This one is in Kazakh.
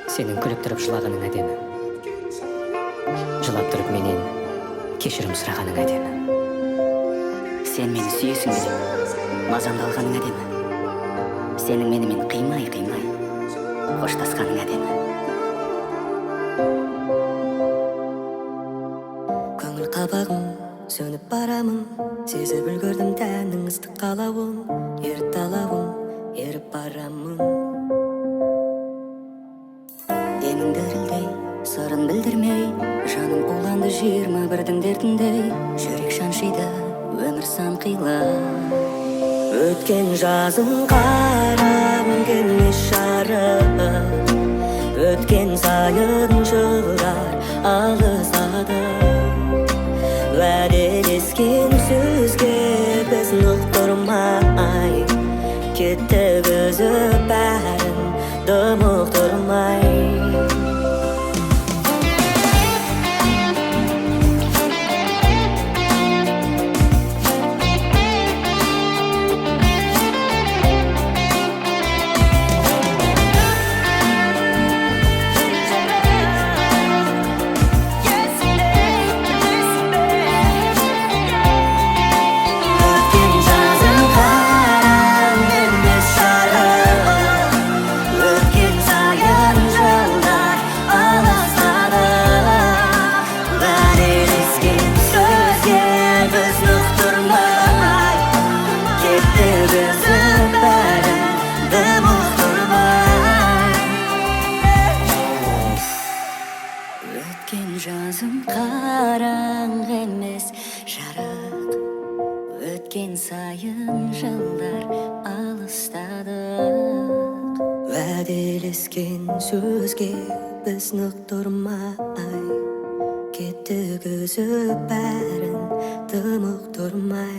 Senin күліп тұрып жылағаның әдемі. Жылап тұрып менен кешірім сұрағаның әдемі. Sen meni sүйесің деп мазамды алғаның әдемі. Сенің менімен қимай қоштасқаның әдемі. Көңіл қабағым сөніп барамын, сезіп үлгердім тәннің ыстық қалауын, еріп талауын еріп барамын. Демің дірілдей, сырын білдірмей, жаным уланды 21-дің дертіндей. Жүрек шаншиды, өмір сан қилы. Өткен жазым қарағым келмес жарық, өткен сайын жылдар алысады. Уәделескен сөзге біз ұқтырмай, кетті үзіп бәрін дым ұқтырмай. Өткен жазым қараңғы емес жарық, өткен сайын жылдар алыстадық. Уәделескен сөзге біз нық тұрмай, кеттік үзіп бәрін дым ұқтырмай.